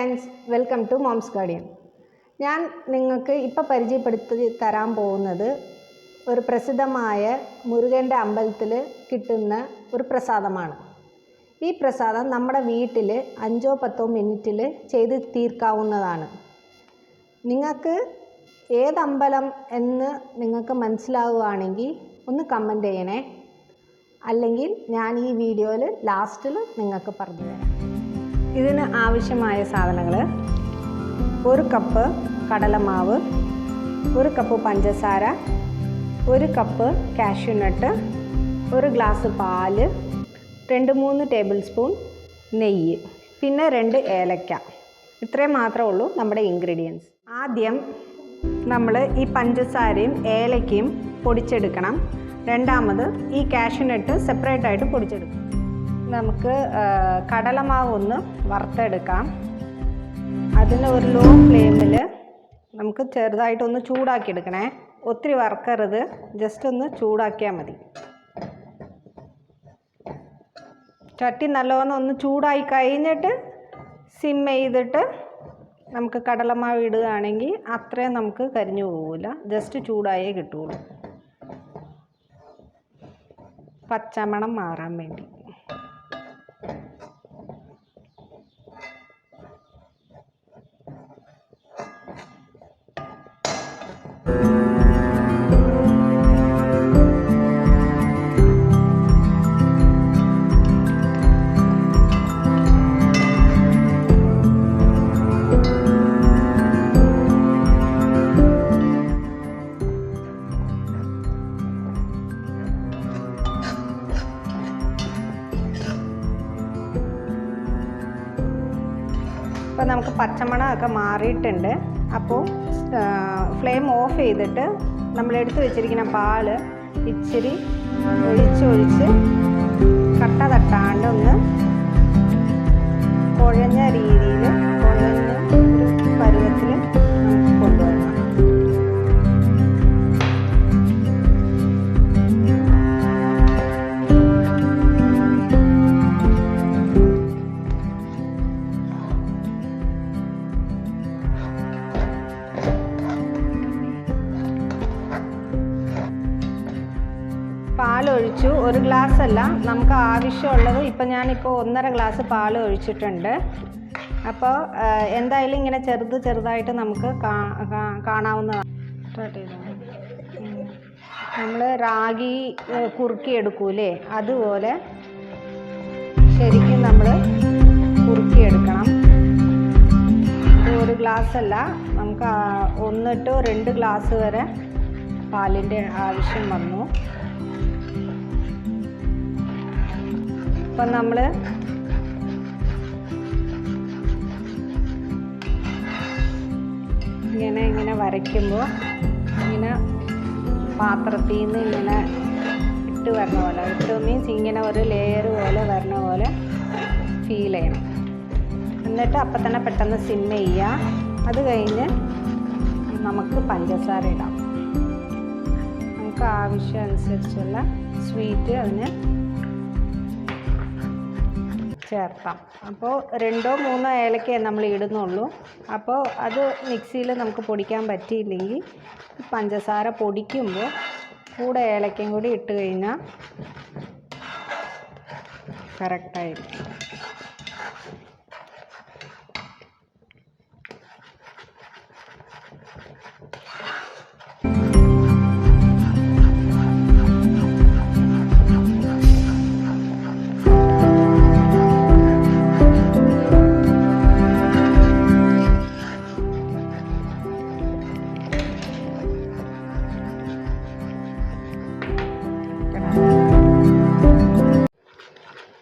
Friends, welcome to mom's guardian. ഞാൻ നിങ്ങൾക്ക് ഇപ്പോൾ പരിചയപ്പെടുത്തി തരാൻ പോകുന്നത് ഒരു പ്രസിദ്ധമായ മുരുകൻ്റെ അമ്പലത്തിൽ കിട്ടുന്ന ഒരു പ്രസാദമാണ്. ഈ പ്രസാദം നമ്മുടെ വീട്ടിൽ 5-10 മിനിറ്റിൽ ചെയ്ത് തീർക്കാവുന്നതാണ്. നിങ്ങൾക്ക് ഏതമ്പലം എന്ന് നിങ്ങൾക്ക് മനസ്സിലാവുകയാണെങ്കിൽ ഒന്ന് കമൻറ്റ് ചെയ്യണേ. അല്ലെങ്കിൽ ഞാൻ ഈ വീഡിയോയിൽ ലാസ്റ്റിൽ നിങ്ങൾക്ക് പറഞ്ഞു തരാം. ഇതിന് ആവശ്യമായ സാധനങ്ങൾ: 1 കപ്പ് കടലമാവ്, 1 കപ്പ് പഞ്ചസാര, 1 കപ്പ് കാഷ്യൂനട്ട്, 1 ഗ്ലാസ് പാല്, 2-3 ടേബിൾ സ്പൂൺ നെയ്യ്, പിന്നെ 2 ഏലക്ക. ഇത്രയും മാത്രമേ ഉള്ളൂ നമ്മുടെ ഇൻഗ്രീഡിയൻസ്. ആദ്യം നമ്മൾ ഈ പഞ്ചസാരയും ഏലക്കയും പൊടിച്ചെടുക്കണം. രണ്ടാമത് ഈ കാഷ്യൂനട്ട് സെപ്പറേറ്റ് ആയിട്ട് പൊടിച്ചെടുക്കും. നമുക്ക് കടലമാവ് ഒന്ന് വറുത്തെടുക്കാം. അതിന് ഒരു ലോ ഫ്ലെയിമിൽ നമുക്ക് ചെറുതായിട്ടൊന്ന് ചൂടാക്കി എടുക്കണേ. ഒത്തിരി വറുക്കരുത്, ജസ്റ്റ് ഒന്ന് ചൂടാക്കിയാൽ മതി. ചട്ടി നല്ലവണ്ണം ഒന്ന് ചൂടായി കഴിഞ്ഞിട്ട് സിം ചെയ്തിട്ട് നമുക്ക് കടലമാവ് ഇടുകയാണെങ്കിൽ അത്രയും നമുക്ക് കരിഞ്ഞു പോകില്ല. ജസ്റ്റ് ചൂടായേ കിട്ടുള്ളൂ, പച്ചമണം മാറാൻ വേണ്ടി. അപ്പോൾ നമുക്ക് പച്ചമണമൊക്കെ മാറിയിട്ടുണ്ട്. അപ്പോൾ ഫ്ലെയിം ഓഫ് ചെയ്തിട്ട് നമ്മളെടുത്ത് വെച്ചിരിക്കുന്ന പാല് ഇച്ചിരി ഒഴിച്ച് കട്ട തട്ടാണ്ട് ഒന്ന് കുഴഞ്ഞ രീതിയിൽ കുഴഞ്ഞ ഒരു പരുവത്തിൽ കൊണ്ടുവരണം. പാലൊഴിച്ചു. 1 ഗ്ലാസ് അല്ല, നമുക്ക് ആവശ്യമുള്ളത്. ഇപ്പം ഞാനിപ്പോൾ 1.5 ഗ്ലാസ് പാൽ ഒഴിച്ചിട്ടുണ്ട്. അപ്പോൾ എന്തായാലും ഇങ്ങനെ ചെറുതായിട്ട് നമുക്ക് കാണാവുന്നതാണ്. നമ്മൾ റാഗി കുറുക്കിയെടുക്കൂലേ, അതുപോലെ ശരിക്കും നമ്മൾ കുറുക്കിയെടുക്കണം. 1 ഗ്ലാസ് അല്ല, നമുക്ക് 1 to 2 ഗ്ലാസ് വരെ പാലിൻ്റെ ആവശ്യം വന്നു. അപ്പം നമ്മൾ ഇങ്ങനെ വരയ്ക്കുമ്പോൾ ഇങ്ങനെ പാത്രത്തിൽ നിന്ന് ഇങ്ങനെ ഇട്ട് വരണ പോലെ, മീൻസ് ഇങ്ങനെ ഒരു ലെയർ പോലെ വരണ പോലെ ഫീൽ ചെയ്യണം. എന്നിട്ട് അപ്പം തന്നെ പെട്ടെന്ന് സിം ചെയ്യുക. അത് കഴിഞ്ഞ് നമുക്ക് പഞ്ചസാര ഇടാം. നമുക്ക് ആവശ്യം അനുസരിച്ചുള്ള സ്വീറ്റ് അതിന് ചേർത്താം. അപ്പോൾ 2-3 ഏലക്കയെ നമ്മൾ ഇടുന്നുള്ളൂ. അപ്പോൾ അത് മിക്സിയിൽ നമുക്ക് പൊടിക്കാൻ പറ്റിയില്ലെങ്കിൽ പഞ്ചസാര പൊടിക്കുമ്പോൾ കൂടെ ഏലക്കയും കൂടി ഇട്ട് കഴിഞ്ഞാൽ കറക്റ്റായിരിക്കും.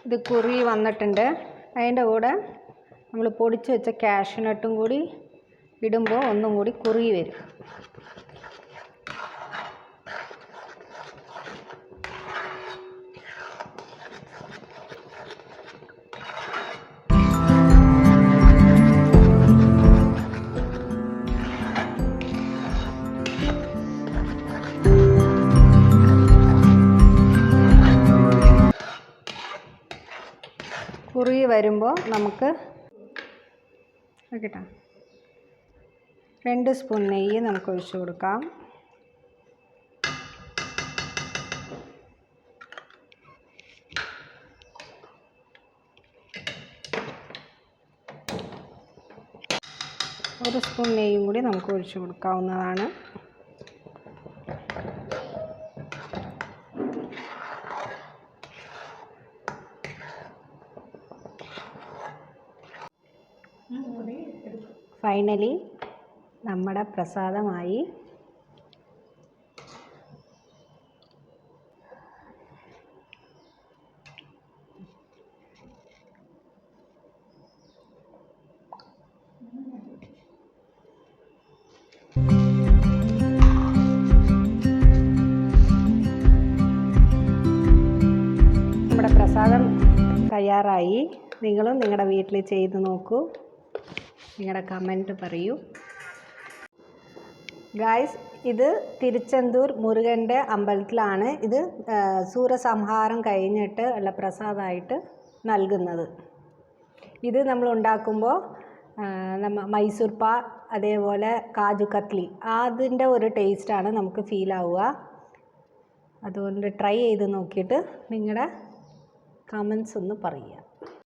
ഇത് കുറുകി വന്നിട്ടുണ്ട്. അതിൻ്റെ കൂടെ നമ്മൾ പൊടിച്ച് വെച്ച കാഷ്യൂനട്ടും കൂടി ഇടുമ്പോൾ ഒന്നും കൂടി കുറുകി വരും. കുറുകി വരുമ്പോൾ നമുക്ക് ഓക്കെട്ടാ. 2 സ്പൂൺ നെയ്യ് നമുക്ക് ഒഴിച്ച് കൊടുക്കാം. ഒരു സ്പൂൺ നെയ്യും കൂടി നമുക്ക് ഒഴിച്ച് കൊടുക്കാവുന്നതാണ്. ഫൈനലി നമ്മുടെ പ്രസാദമായി. നമ്മുടെ പ്രസാദം തയ്യാറായി. നിങ്ങളും നിങ്ങളുടെ വീട്ടിൽ ചെയ്ത് നോക്കൂ. നിങ്ങളുടെ കമൻറ്റ് പറയൂ. ഗായ്സ്, ഇത് തിരുച്ചെന്തൂർ മുരുകൻ്റെ അമ്പലത്തിലാണ് ഇത് സൂരസംഹാരം കഴിഞ്ഞിട്ട് ഉള്ള പ്രസാദമായിട്ട് നൽകുന്നത്. ഇത് നമ്മൾ ഉണ്ടാക്കുമ്പോൾ മൈസൂർ പാ അതേപോലെ കാജു കത്ലി അതിൻ്റെ ഒരു ടേസ്റ്റാണ് നമുക്ക് ഫീൽ ആവുക. അതുകൊണ്ട് ട്രൈ ചെയ്ത് നോക്കിയിട്ട് നിങ്ങളുടെ കമൻസ് ഒന്ന് പറയുക.